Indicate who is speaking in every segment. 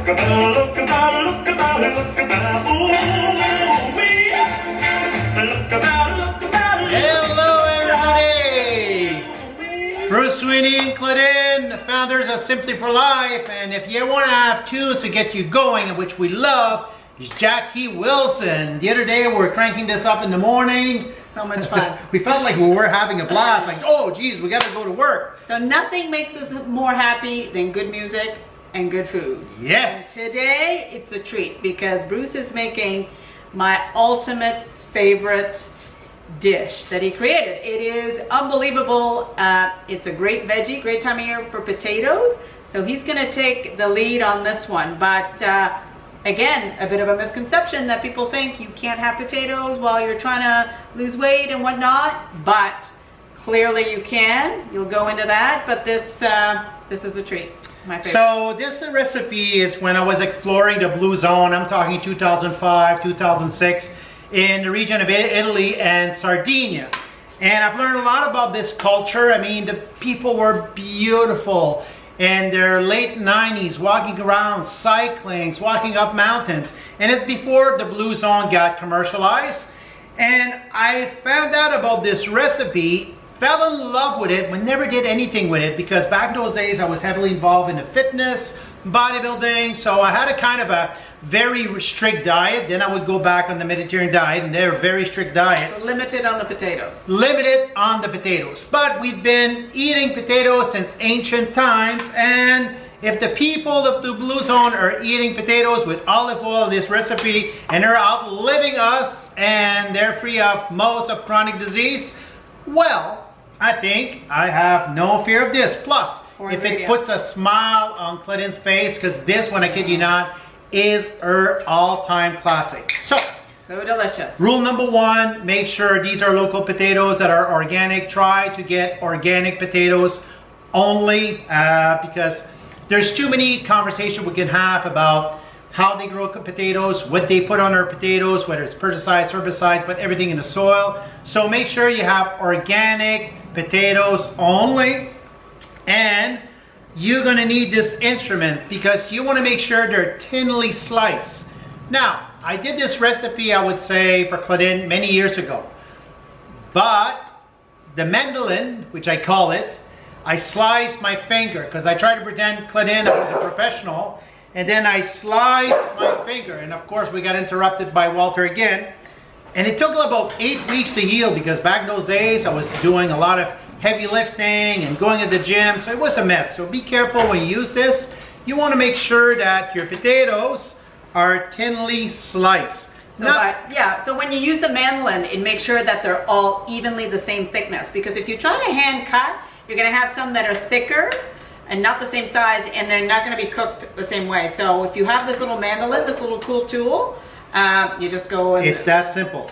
Speaker 1: look at that, look at that, look at that, look at that. Ooh, wee. Look at that, look at that.
Speaker 2: Hello everybody! Bruce Sweeney and Clinton, the founders of Simply for Life, and if you want to have tunes to get you going, which we love, is Jackie Wilson. The other day we were cranking this up in the morning.
Speaker 3: So much fun.
Speaker 2: We felt like we were having a blast, like, oh geez, we got to go to work.
Speaker 3: So nothing makes us more happy than good music and good food.
Speaker 2: Yes!
Speaker 3: And today it's a treat because Bruce is making my ultimate favorite dish that he created. It is unbelievable. It's a great veggie, great time of year for potatoes. So he's gonna take the lead on this one. But again, a bit of a misconception that people think you can't have potatoes while you're trying to lose weight and whatnot, but clearly you can. You'll go into that, but this is a treat. My favorite.
Speaker 2: So this recipe is when I was exploring the Blue Zone. I'm talking 2005, 2006, in the region of Italy and Sardinia. And I've learned a lot about this culture. I mean, the people were beautiful. In their late 90s, walking around, cycling, walking up mountains. And it's before the Blue Zone got commercialized. And I found out about this recipe, fell in love with it, but never did anything with it because back in those days I was heavily involved in the fitness, bodybuilding, so I had a kind of a very strict diet. Then I would go back on the Mediterranean diet, and they're a very strict diet.
Speaker 3: So limited on the potatoes.
Speaker 2: Limited on the potatoes. But we've been eating potatoes since ancient times, and if the people of the Blue Zone are eating potatoes with olive oil in this recipe, and they're outliving us, and they're free of most of chronic disease, well, I think I have no fear of this. Plus, if it puts a smile on Clinton's face, because this one, I kid you not, is her all-time classic. So
Speaker 3: delicious.
Speaker 2: Rule number one, make sure these are local potatoes that are organic. Try to get organic potatoes only because there's too many conversations we can have about how they grow potatoes, what they put on our potatoes, whether it's pesticides, herbicides, but everything in the soil. So make sure you have organic potatoes only. And you're going to need this instrument because you want to make sure they're thinly sliced. Now, I did this recipe, I would say, for Clinton many years ago. But the mandolin, which I call it, I sliced my finger because I tried to pretend Clinton I was a professional. And then I sliced my finger. And of course, we got interrupted by Walter again. And it took about 8 weeks to heal because back in those days, I was doing a lot of heavy lifting and going to the gym, so it was a mess. So be careful when you use this. You want to make sure that your potatoes are thinly sliced.
Speaker 3: So when you use the mandolin, it makes sure that they're all evenly the same thickness, because if you try to hand cut, you're going to have some that are thicker and not the same size, and they're not going to be cooked the same way. So if you have this little mandolin, this little cool tool, you just go and...
Speaker 2: It's that simple.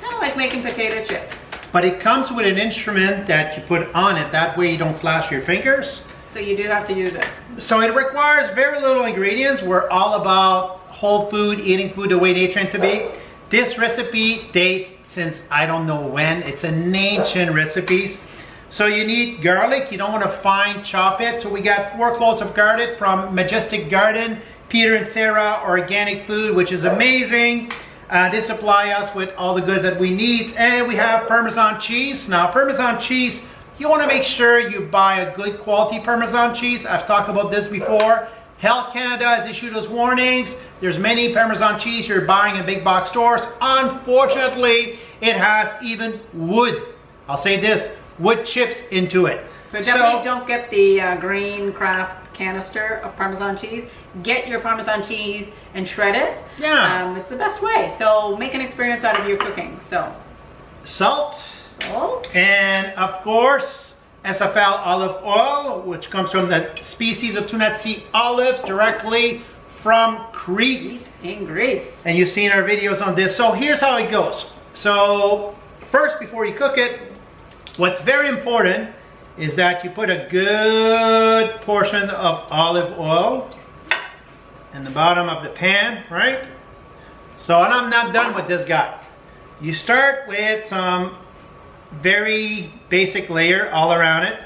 Speaker 3: Kind of like making potato chips.
Speaker 2: But it comes with an instrument that you put on it. That way you don't slash your fingers.
Speaker 3: So you do have to use it.
Speaker 2: So it requires very little ingredients. We're all about whole food, eating food the way they trained to be. This recipe dates since I don't know when. It's an ancient recipe. So you need garlic. You don't want to fine chop it. So we got 4 cloves of garlic from Majestic Garden, Peter and Sarah Organic Food, which is amazing. They supply us with all the goods that we need. And we have Parmesan cheese. Now, Parmesan cheese, you want to make sure you buy a good quality Parmesan cheese. I've talked about this before. Health Canada has issued us warnings. There's many Parmesan cheese you're buying in big box stores. Unfortunately, it has even wood. I'll say this, wood chips into it.
Speaker 3: So definitely don't get the green Kraft canister of Parmesan cheese. Get your Parmesan cheese and shred it.
Speaker 2: Yeah.
Speaker 3: It's the best way. So make an experience out of your cooking. So
Speaker 2: Salt.
Speaker 3: salt.
Speaker 2: And of course, SFL olive oil, which comes from the species of tuna sea olives directly from Crete.
Speaker 3: In Greece.
Speaker 2: And you've seen our videos on this. So here's how it goes. So first, before you cook it, what's very important is that you put a good portion of olive oil in the bottom of the pan, right? So, and I'm not done with this guy. You start with some very basic layer all around it.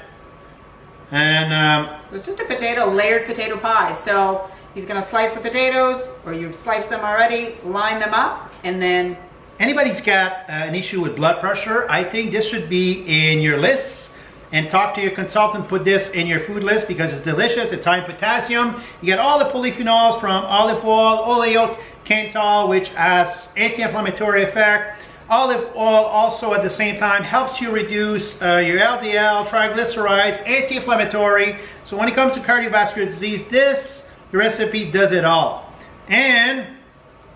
Speaker 2: And
Speaker 3: so it's just a layered potato pie. So He's gonna slice the potatoes, or you've sliced them already, line them up, and then
Speaker 2: Anybody's got an issue with blood pressure, I think this should be in your list. And talk to your consultant, put this in your food list because it's delicious, it's high in potassium. You get all the polyphenols from olive oil, oleocanthal, which has anti-inflammatory effect. Olive oil also at the same time helps you reduce your LDL, triglycerides, anti-inflammatory. So when it comes to cardiovascular disease, this recipe does it all. And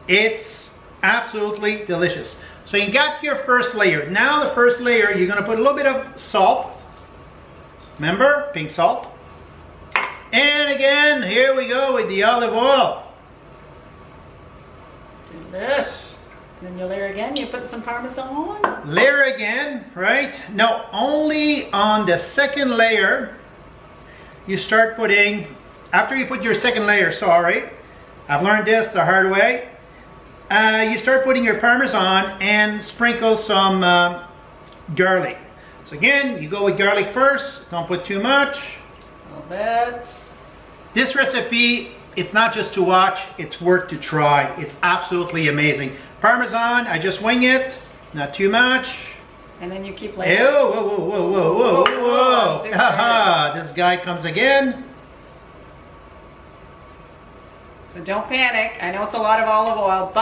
Speaker 2: it's absolutely delicious. So you got your first layer. Now the first layer, you're gonna put a little bit of salt. Remember, pink salt. And again, here we go with the olive oil.
Speaker 3: delish. Then you layer again, you put some Parmesan.
Speaker 2: Layer again, right? No, only on the second layer, you start putting, after you put your second layer, sorry, I've learned this the hard way. You start putting your Parmesan and sprinkle some garlic. So again, you go with garlic first, don't put too much.
Speaker 3: A little bit.
Speaker 2: This recipe, it's not just to watch, it's worth to try. It's absolutely amazing. Parmesan, I just wing it, not too much.
Speaker 3: And then you keep
Speaker 2: Ew,
Speaker 3: layering.
Speaker 2: whoa, whoa, whoa, whoa, whoa, whoa.
Speaker 3: Too
Speaker 2: Haha, this guy comes again.
Speaker 3: So don't panic. I know it's a lot of olive oil,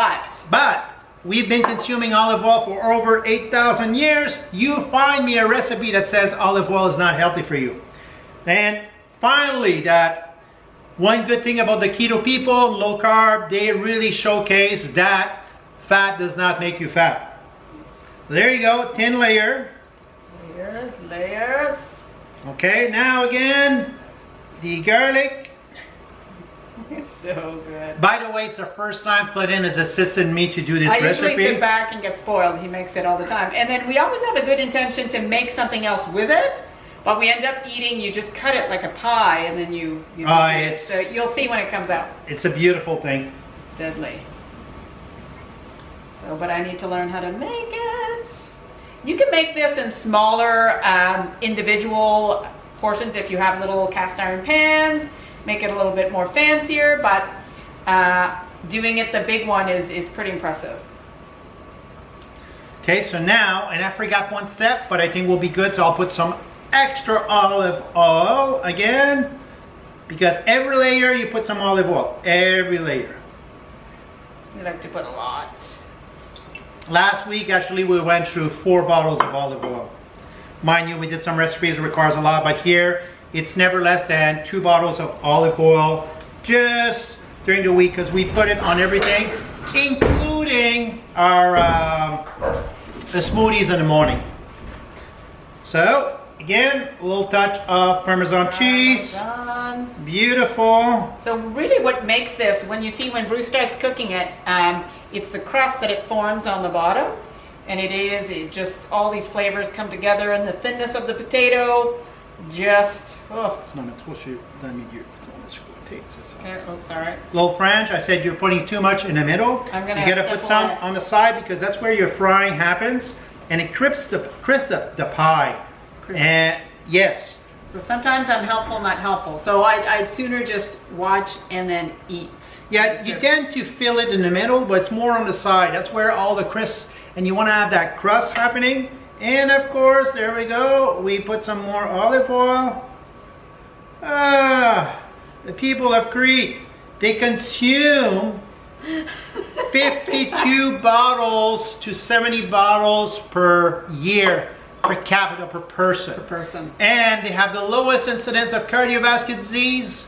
Speaker 2: But we've been consuming olive oil for over 8,000 years. You find me a recipe that says olive oil is not healthy for you. And finally, that one good thing about the keto people, low carb, they really showcase that fat does not make you fat. There you go, thin layer.
Speaker 3: layers, layers.
Speaker 2: Okay, now again, the garlic.
Speaker 3: It's so good.
Speaker 2: By the way, it's the first time Claudine has assisted me to do this
Speaker 3: I
Speaker 2: recipe.
Speaker 3: usually sit back and get spoiled. He makes it all the time. And then we always have a good intention to make something else with it, but we end up eating, you just cut it like a pie and then you just eat it. So you'll see when it comes out.
Speaker 2: It's a beautiful thing.
Speaker 3: It's deadly. So, but I need to learn how to make it. You can make this in smaller individual portions if you have little cast iron pans. Make it a little bit more fancier, but doing it the big one is pretty impressive.
Speaker 2: Okay, so now, and I forgot one step, but I think we'll be good, so I'll put some extra olive oil again, because every layer you put some olive oil, every layer.
Speaker 3: You like to put a lot.
Speaker 2: Last week, actually, we went through 4 bottles of olive oil. Mind you, we did some recipes that requires a lot, but here, it's never less than 2 bottles of olive oil just during the week, because we put it on everything, including our the smoothies in the morning. So, again, a little touch of Parmesan cheese.
Speaker 3: Parmesan.
Speaker 2: Beautiful.
Speaker 3: So really what makes this, when you see when Bruce starts cooking it, it's the crust that it forms on the bottom. And it just, all these flavors come together, and the thinness of the potato, just, oh. Okay, oh, sorry.
Speaker 2: Little French, I said you're putting too much in the middle.
Speaker 3: I'm gonna
Speaker 2: you gotta
Speaker 3: step
Speaker 2: put some
Speaker 3: away.
Speaker 2: on the side, because that's where your frying happens, and it crisps the pie.
Speaker 3: Crisps.
Speaker 2: And yes,
Speaker 3: So sometimes I'm helpful, not helpful. So I'd sooner just watch and then eat.
Speaker 2: yeah, you tend to fill it in the middle, but it's more on the side. That's where all the crisps, and you want to have that crust happening. And of course, there we go. We put some more olive oil. The people of Crete, they consume 52 bottles to 70 bottles per year, per capita, per person.
Speaker 3: Per person.
Speaker 2: And they have the lowest incidence of cardiovascular disease.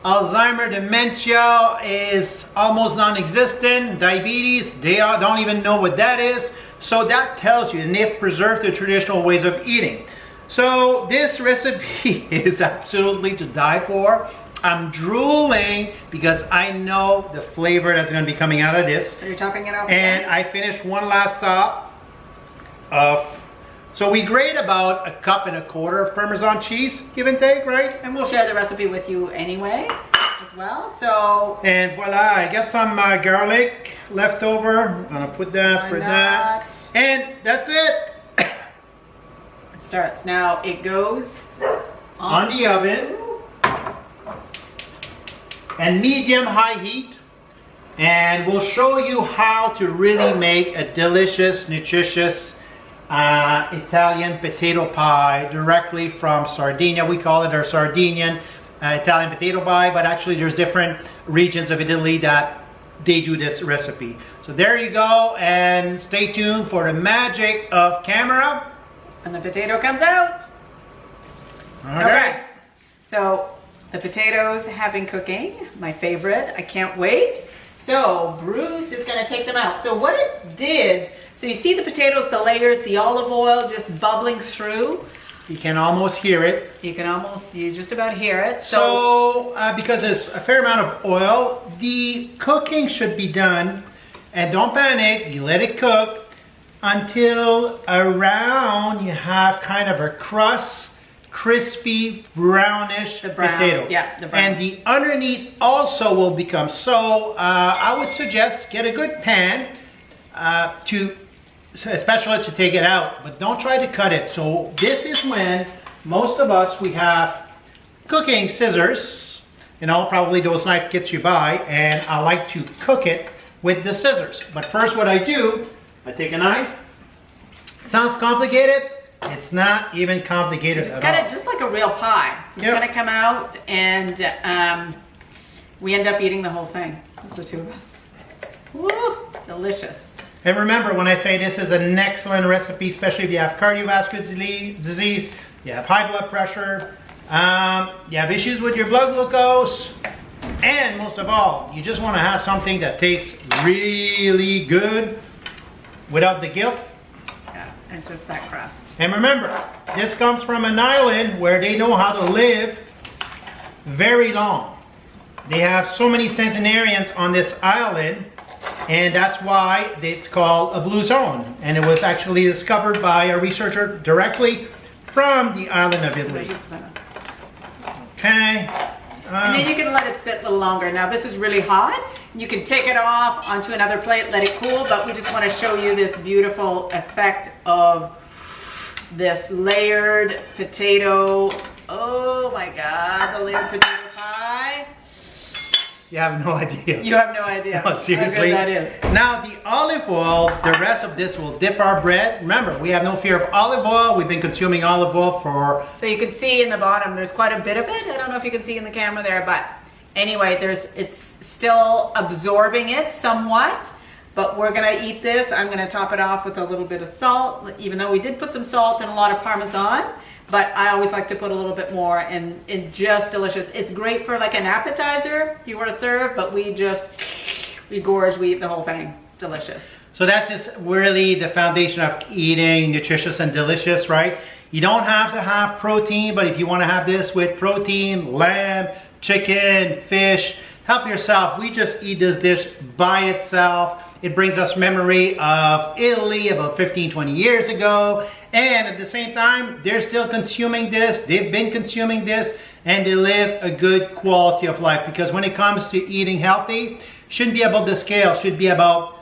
Speaker 2: Alzheimer, dementia is almost non-existent. Diabetes, they don't even know what that is. So that tells you, and they've preserved the traditional ways of eating. So this recipe is absolutely to die for. I'm drooling because I know the flavor that's going to be coming out of this.
Speaker 3: So you're topping it off.
Speaker 2: And I finished one last top of, so we grate about 1.25 cups of Parmesan cheese, give and take, right?
Speaker 3: And we'll share the recipe with you anyway as well. So
Speaker 2: And voila, I got some garlic left over. I'm gonna put that,
Speaker 3: Why
Speaker 2: spread
Speaker 3: not?
Speaker 2: that. And that's it.
Speaker 3: it starts. Now it goes
Speaker 2: On the oven. and medium-high heat. And we'll show you how to really make a delicious, nutritious Italian potato pie directly from Sardinia. We call it our Sardinian Italian potato pie, but actually there's different regions of Italy that they do this recipe. So there you go, and stay tuned for the magic of camera.
Speaker 3: And the potato comes out.
Speaker 2: All right.
Speaker 3: So the potatoes have been cooking, my favorite. I can't wait. So Bruce is going to take them out. So what it did, so you see the potatoes, the layers, the olive oil just bubbling through.
Speaker 2: You can almost hear it.
Speaker 3: You just about hear it.
Speaker 2: So because there's a fair amount of oil, the cooking should be done, and don't panic, you let it cook until around you have kind of a crust, crispy, brownish potato.
Speaker 3: Yeah, the brown.
Speaker 2: And the underneath also will become, so I would suggest get a good pan especially to take it out, but don't try to cut it. So this is when most of us, we have cooking scissors, you know, probably those knife kits you buy, and I like to cook it with the scissors. But first what I do, I take a knife. Sounds complicated? It's not even complicated
Speaker 3: just
Speaker 2: at
Speaker 3: cut
Speaker 2: all.
Speaker 3: it just like a real pie. It's going to come out, and we end up eating the whole thing. Just the two of us. Woo, delicious.
Speaker 2: And remember, when I say this is an excellent recipe, especially if you have cardiovascular disease, you have high blood pressure, you have issues with your blood glucose, and most of all, you just want to have something that tastes really good without the guilt.
Speaker 3: Yeah, and just that crust.
Speaker 2: And remember, this comes from an island where they know how to live very long. They have so many centenarians on this island, and that's why it's called a blue zone. And it was actually discovered by a researcher directly from the island of Italy. Okay.
Speaker 3: And then you can let it sit a little longer. Now this is really hot. You can take it off onto another plate, let it cool, but we just want to show you this beautiful effect of this layered potato. Oh my God, the layered potato pie.
Speaker 2: You have no idea.
Speaker 3: You have no idea.
Speaker 2: No, seriously.
Speaker 3: How good that is.
Speaker 2: Now the olive oil, the rest of this will dip our bread. Remember, we have no fear of olive oil. We've been consuming olive oil for...
Speaker 3: So you can see in the bottom, there's quite a bit of it. I don't know if you can see in the camera there, but anyway, it's still absorbing it somewhat. But we're gonna eat this. I'm gonna top it off with a little bit of salt, even though we did put some salt and a lot of Parmesan. But I always like to put a little bit more, and it's just delicious. It's great for like an appetizer if you were to serve, but we gorge, we eat the whole thing. It's delicious.
Speaker 2: So that's just really the foundation of eating nutritious and delicious, right? You don't have to have protein, but if you want to have this with protein, lamb, chicken, fish, help yourself. We just eat this dish by itself. It brings us memory of Italy about 15, 20 years ago. And at the same time, they're still consuming this. They've been consuming this, and they live a good quality of life. Because when it comes to eating healthy, shouldn't be about the scale, should be about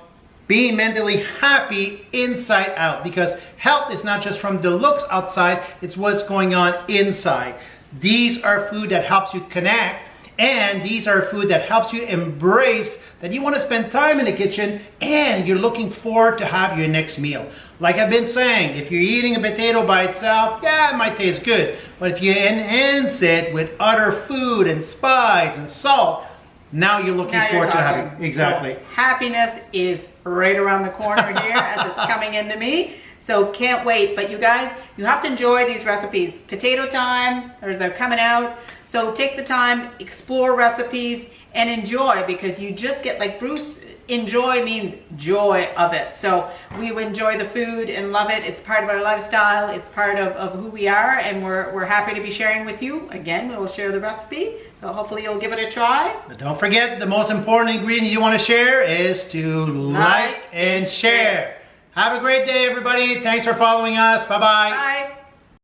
Speaker 2: being mentally happy inside out. Because health is not just from the looks outside, it's what's going on inside. These are food that helps you connect, and these are food that helps you embrace that you want to spend time in the kitchen and you're looking forward to have your next meal. Like I've been saying, if you're eating a potato by itself, yeah, it might taste good. But if you enhance it with other food and spice and salt, now you're looking forward to having, exactly.
Speaker 3: So happiness is right around the corner here as it's coming into me. So can't wait. But you guys, you have to enjoy these recipes. Potato time, or they're coming out. So take the time, explore recipes, and enjoy, because you just get, like Bruce, enjoy means joy of it. So we enjoy the food and love it. It's part of our lifestyle. It's part of who we are, and we're happy to be sharing with you. Again, we will share the recipe. So hopefully you'll give it a try.
Speaker 2: But don't forget, the most important ingredient you want to share is to like and share. Have a great day, everybody. Thanks for following us. Bye-bye.
Speaker 3: Bye.